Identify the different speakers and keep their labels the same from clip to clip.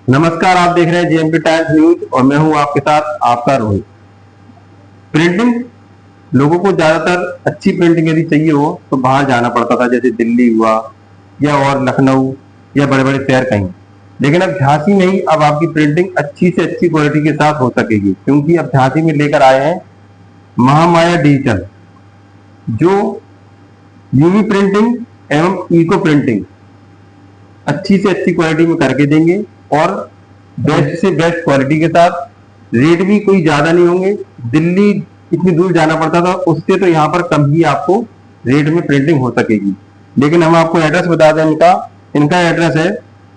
Speaker 1: नमस्कार, आप देख रहे हैं जेएमपी टाइम्स न्यूज और मैं हूं आपके साथ आपका रोहित। प्रिंटिंग लोगों को ज्यादातर अच्छी प्रिंटिंग यदि चाहिए हो तो बाहर जाना पड़ता था, जैसे दिल्ली हुआ या और लखनऊ या बड़े बड़े शहर कहीं। लेकिन अब झांसी में ही अब आपकी प्रिंटिंग अच्छी से अच्छी क्वालिटी के साथ हो सकेगी, क्योंकि अब झांसी में लेकर आए हैं महामाया डिजिटल, जो यूवी प्रिंटिंग एवं इको प्रिंटिंग अच्छी से अच्छी क्वालिटी में करके देंगे और बेस्ट से बेस्ट क्वालिटी के साथ। रेट भी कोई ज्यादा नहीं होंगे। दिल्ली इतनी दूर जाना पड़ता था, उससे तो यहाँ पर कम ही आपको रेट में प्रिंटिंग हो सकेगी। लेकिन हम आपको एड्रेस बता दें इनका एड्रेस है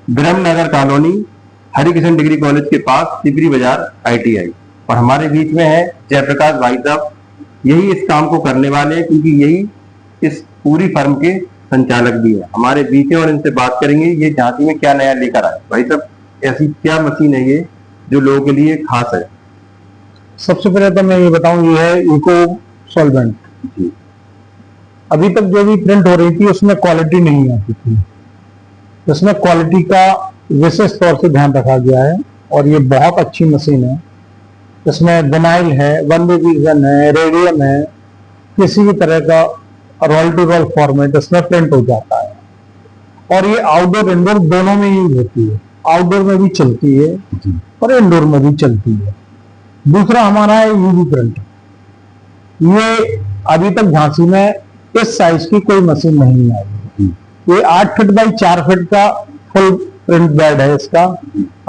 Speaker 1: Brahmanagar colony, Harikrishna degree college के पास, सिपरी बाजार, ITI। और हमारे बीच में है जयप्रकाश भाई साहब, यही इस काम को करने वाले हैं, क्योंकि यही इस पूरी फर्म के संचालक भी है। हमारे बीच है और इनसे बात करेंगे ये झांसी में क्या नया लेकर आए। भाई साहब, ऐसी क्या मशीन है ये जो लोगों के लिए खास है?
Speaker 2: सबसे पहले तो मैं ये बताऊं, ये है इको सॉल्वेंट जी। अभी तक जो भी प्रिंट हो रही थी उसमें क्वालिटी नहीं आती थी, इसमें क्वालिटी का विशेष तौर से ध्यान रखा गया है और ये बहुत अच्छी मशीन है। इसमें विनाइल है, वन डिवीजन है, रेडियम है, किसी भी तरह का रोल टू रोल फॉर्मेट इसमें प्रिंट हो जाता है। और ये आउटडोर इंडोर दोनों में यूज होती है, आउटडोर में भी चलती है और इंडोर में भी चलती है। दूसरा हमारा है यूवी प्रिंट। ये अभी तक झांसी में इस साइज की कोई मशीन नहीं आई। ये 8 फीट बाई 4 फीट का फुल प्रिंट बेड है इसका।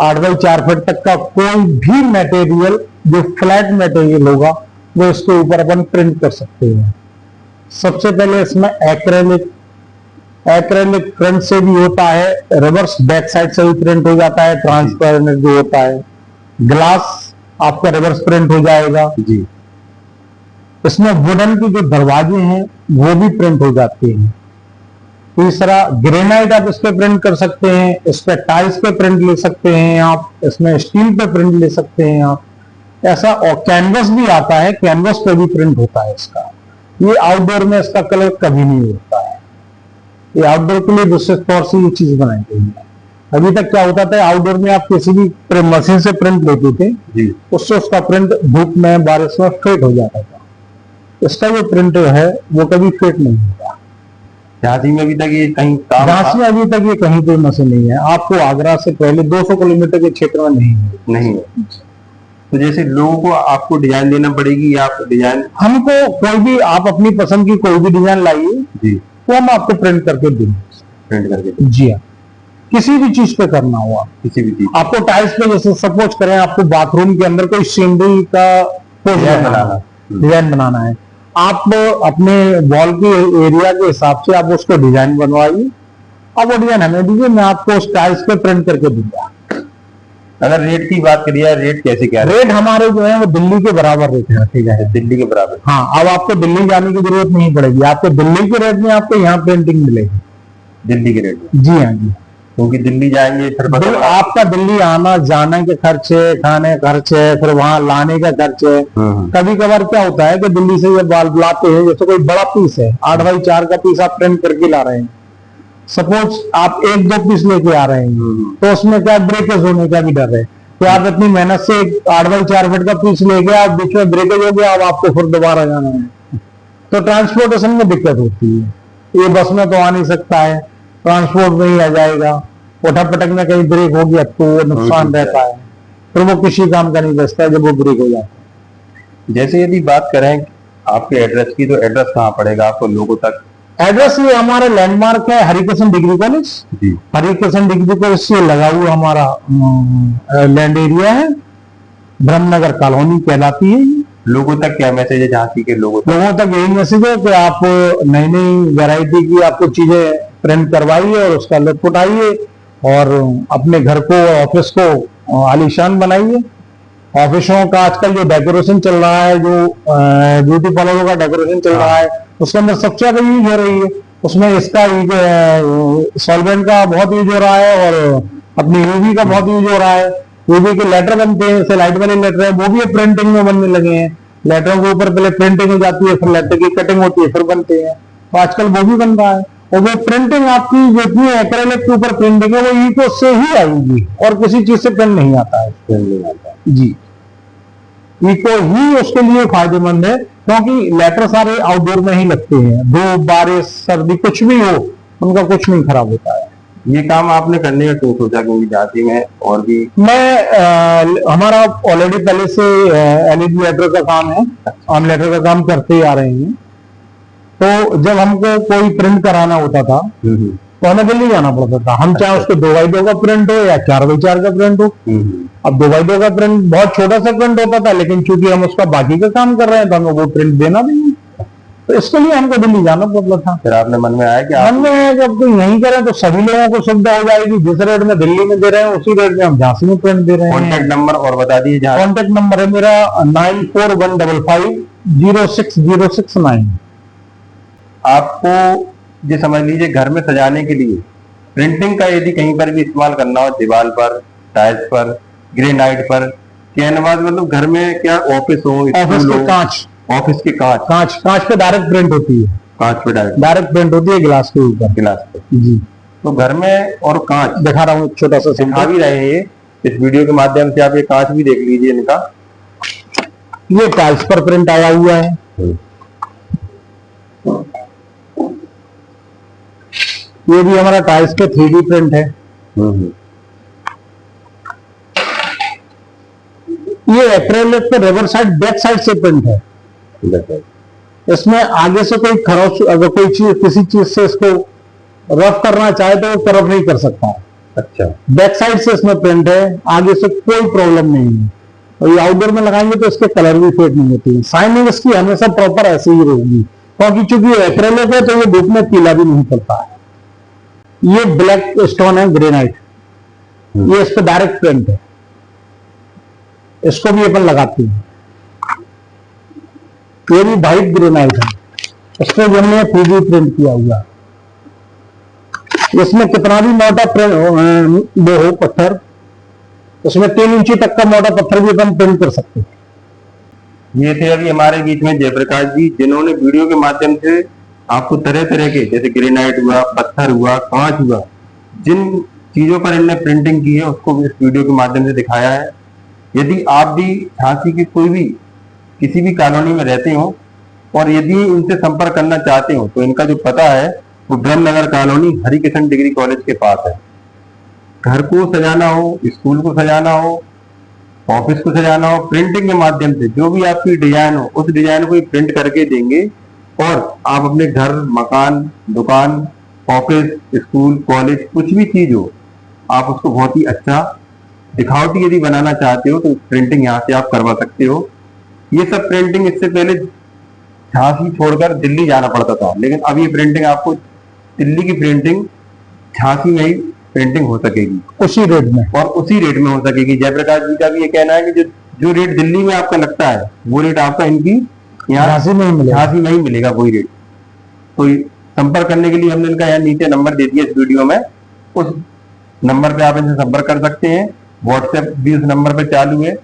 Speaker 2: 8 बाई 4 फीट तक का कोई भी मटेरियल जो फ्लैट मटेरियल होगा वो इसके ऊपर अपन प्रिंट कर सकते हैं। सबसे पहले इसमें एक्रेलिक फ्रंट से भी होता है, रिवर्स बैक साइड से भी प्रिंट हो जाता है, ट्रांसपेरेंट जो होता है। ग्लास आपका रिवर्स प्रिंट हो जाएगा जी। इसमें वुडन की जो दरवाजे हैं वो भी प्रिंट हो जाते हैं। तीसरा ग्रेनाइट आप इस पे प्रिंट कर सकते हैं, इस पे टाइल्स पे प्रिंट ले सकते हैं आप, इसमें स्टील पे प्रिंट ले सकते हैं आप, ऐसा। और कैनवस भी आता है, कैनवस पे भी प्रिंट होता है इसका। ये आउटडोर में इसका कलर कभी नहीं होता है, ये आउटडोर के लिए विशेष तौर से ये चीज बनाई गई है। अभी तक क्या होता था, आउटडोर में आप किसी भी मशीन से प्रिंट लेते थे जी, उससे उसका प्रिंट धूप में बारिश में फेड हो जाता था। इसका जो प्रिंट है वो कभी फेड नहीं होता।
Speaker 1: झांसी में अभी तक ये कहीं
Speaker 2: झांसी में अभी तक ये कहीं कोई मशीन नहीं है। आपको आगरा से पहले 200 किलोमीटर के क्षेत्र में नहीं है।
Speaker 1: तो जैसे लोगों को आपको डिजाइन देना पड़ेगी या आप डिजाइन,
Speaker 2: हमको कोई भी आप अपनी पसंद की कोई भी डिजाइन लाइए जी, तो हम आपको प्रिंट करके देंगे।
Speaker 1: प्रिंट करके
Speaker 2: जी हाँ, किसी भी चीज पे करना हुआ,
Speaker 1: किसी भी चीज
Speaker 2: आपको टाइल्स पे, जैसे सपोज करें आपको बाथरूम के अंदर कोई सीनरी का डिजाइन बनाना है, आप अपने वॉल के एरिया के हिसाब से आप उसको डिजाइन बनवाइए, अब वो डिजाइन हमें दीजिए, मैं आपको उस टाइल्स पे प्रिंट करके दूंगा।
Speaker 1: अगर रेट की बात करिए, रेट कैसे क्या?
Speaker 2: रेट हमारे जो है वो दिल्ली के बराबर रेट है। ठीक है,
Speaker 1: दिल्ली के बराबर।
Speaker 2: हाँ, अब आपको दिल्ली जाने की जरूरत नहीं पड़ेगी, आपको दिल्ली के रेट में आपको यहाँ प्रिंटिंग मिलेगी।
Speaker 1: दिल्ली के रेट में?
Speaker 2: जी हाँ जी,
Speaker 1: क्योंकि दिल्ली जाएंगे फिर
Speaker 2: आपका दिल्ली आना जाने के खर्च है, खाने खर्च है, फिर वहां लाने का खर्च है। कभी कभार क्या होता है कि दिल्ली से ये बाल लाते हैं, जैसे कोई बड़ा पीस है, 8 बाई 4 का पीस आप प्रिंट करके ला रहे हैं, सपोज आप 1-2 पीस लेके आ रहे हैं, तो उसमें क्या ब्रेकेज होने का भी डर है। तो आप इतनी मेहनत से 8 बाई 4 फीट का पीस लेके आप बीच में ब्रेकेज हो गया, अब आपको फिर दोबारा जाना है, तो ट्रांसपोर्टेशन में दिक्कत होती है। ये बस में तो आ नहीं सकता है, ट्रांसपोर्ट में ही आ जाएगा, उठक पटक में कहीं ब्रेक हो गया तो नुकसान रहता है, फिर वो किसी काम का नहीं बचता है जब वो ब्रेक हो जाता है।
Speaker 1: जैसे यदि बात करें आपके एड्रेस की, तो एड्रेस कहाँ पड़ेगा आपको लोगों तक?
Speaker 2: एड्रेस ये हमारा लैंडमार्क है Harikrishna degree college. Harikrishna degree college से लगा हुआ हमारा लैंड एरिया है, ब्रह्मनगर कॉलोनी कहलाती है।
Speaker 1: लोगों तक क्या मैसेज है झांसी के लोगों
Speaker 2: तक यही मैसेज है कि आप नई नई वैरायटी की आपको चीजें प्रिंट करवाइए और उसका लुत्फ उठाइए और अपने घर को, ऑफिस को आलीशान बनाइए। ऑफिसों का आजकल जो डेकोरेशन चल रहा है, जो ब्यूटी पार्लरों का डेकोरेशन चल रहा है, उसके अंदर सबसे ज्यादा यूज हो रही है, उसमें इसका सॉल्वेंट का बहुत यूज हो रहा है और अपनी यूवी का बहुत यूज हो रहा है। यूवी के लेटर बनते हैं, जैसे लाइट वाले लेटर है, वो भी प्रिंटिंग में बनने लगे हैं। लेटरों के ऊपर पहले प्रिंटिंग हो जाती है, फिर लेटर की कटिंग होती है, फिर बनते हैं, तो आजकल वो भी बन रहा है। और वो प्रिंटिंग आपकी जितनी एक्रेलिक के ऊपर प्रिंटिंग है वो इको से ही आएगी और किसी चीज से प्रिंट नहीं आता है।
Speaker 1: प्रिंट नहीं आता।
Speaker 2: जी, इको ही उसके लिए फायदेमंद है, क्योंकि लेटर सारे आउटडोर में ही लगते हैं, धूप बारिश सर्दी कुछ भी हो उनका कुछ नहीं खराब होता है।
Speaker 1: ये काम आपने करने का क्यों सोचा, क्योंकि जाति में और भी
Speaker 2: हमारा ऑलरेडी पहले से एलईडी लेटर का काम है, हम लेटर का काम करते ही आ रहे हैं। तो जब हमको कोई प्रिंट कराना होता था तो हमें दिल्ली जाना पड़ता था, हम चाहे उसको 2x2 का प्रिंट हो या 4x4 का प्रिंट हो। अब 2x2 का प्रिंट बहुत छोटा सा प्रिंट होता था, लेकिन चूंकि हम उसका बाकी का काम कर रहे हैं तो हमें वो प्रिंट देना भी है, तो इसके लिए हमको दिल्ली जाना पड़ता था।
Speaker 1: फिर आपने मन में आया कि
Speaker 2: मन में आया जब कोई नहीं करे तो सभी लोगों को सुविधा हो जाएगी, जिस रेट में दिल्ली में दे रहे हैं उसी रेट में हम झांसी में प्रिंट दे रहे हैं।
Speaker 1: कॉन्टेक्ट नंबर और बता दीजिए।
Speaker 2: कॉन्टेक्ट नंबर है मेरा 9415506069।
Speaker 1: आपको ये समझ लीजिए घर में सजाने के लिए प्रिंटिंग का यदि कहीं पर भी इस्तेमाल करना हो, दीवार पर, टाइल्स पर, ग्रेनाइट पर, कैनवास, मतलब घर में क्या ऑफिस हो,
Speaker 2: ऑफिस के कांच,
Speaker 1: ऑफिस के कांच
Speaker 2: पे डायरेक्ट प्रिंट होती है,
Speaker 1: कांच पे
Speaker 2: डायरेक्ट प्रिंट होती है गिलास के ऊपर,
Speaker 1: गिलास पे।
Speaker 2: जी,
Speaker 1: तो घर में और कांच
Speaker 2: दिखा रहा हूँ छोटा सा
Speaker 1: दिखा भी रहे हैं इस वीडियो के माध्यम से, आप ये कांच भी देख लीजिए इनका।
Speaker 2: ये टाइल्स पर प्रिंट आया हुआ है, ये भी हमारा टाइल्स पे 3D प्रिंट है। ये एक्रेलिक पे रिवर साइड बैक साइड से प्रिंट है, इसमें आगे से कोई खरोच अगर कोई चीज किसी चीज से इसको रफ करना चाहे तो वो रफ नहीं कर सकता।
Speaker 1: अच्छा,
Speaker 2: बैक साइड से इसमें प्रिंट है, आगे से कोई प्रॉब्लम नहीं है, और ये आउटडोर में लगाएंगे तो इसके कलर भी फेड नहीं होती है। शाइनिंग इसकी हमेशा प्रॉपर ऐसे ही रहेगी, क्योंकि चूंकि एक्रेलिक है तो ये धूप में पीला भी नहीं पड़ता है। ये ब्लैक स्टोन है ग्रेनाइट, ये इस पे डायरेक्ट प्रिंट है, इसको भी अपन लगाते हैं। ये भी वाइट ग्रेनाइट है, इस पे हमने 3D प्रिंट किया हुआ। इसमें कितना भी मोटा वो हो पत्थर, उसमें 3 इंची तक का मोटा पत्थर भी अपन प्रिंट कर सकते हैं।
Speaker 1: ये थे अभी हमारे बीच में जयप्रकाश जी, जिन्होंने वीडियो के माध्यम से आपको तरह तरह के, जैसे ग्रेनाइट हुआ, पत्थर हुआ, कांच हुआ, जिन चीजों पर इनने प्रिंटिंग की है उसको भी इस वीडियो के माध्यम से दिखाया है। यदि आप भी झांसी की कोई भी किसी भी कॉलोनी में रहते हो और यदि इनसे संपर्क करना चाहते हो तो इनका जो पता है वो Brahmanagar colony Harikishan degree college के पास है। घर को सजाना हो, स्कूल को सजाना हो, ऑफिस को सजाना हो, प्रिंटिंग के माध्यम से जो भी आपकी डिजाइन हो उस डिजाइन को प्रिंट करके देंगे और आप अपने घर, मकान, दुकान, ऑफिस, स्कूल, कॉलेज, कुछ भी चीज हो आप उसको बहुत ही अच्छा दिखावटी यदि बनाना चाहते हो तो प्रिंटिंग यहाँ से आप करवा सकते हो। ये सब प्रिंटिंग इससे पहले झांसी छोड़कर दिल्ली जाना पड़ता था, लेकिन अब ये प्रिंटिंग आपको दिल्ली की प्रिंटिंग झांसी में ही प्रिंटिंग हो सकेगी,
Speaker 2: उसी रेट में, और
Speaker 1: उसी रेट में हो सकेगी। जयप्रकाश जी का भी ये कहना है कि जो रेट दिल्ली में आपका लगता है वो रेट आपका इनकी यहाँ
Speaker 2: झांसी में ही मिलेगा
Speaker 1: वही रेट। तो संपर्क करने के लिए हमने इनका यहाँ नीचे नंबर दे दिया इस वीडियो में, उस नंबर पे आप इनसे संपर्क कर सकते हैं। व्हाट्सएप भी उस नंबर पे चालू है।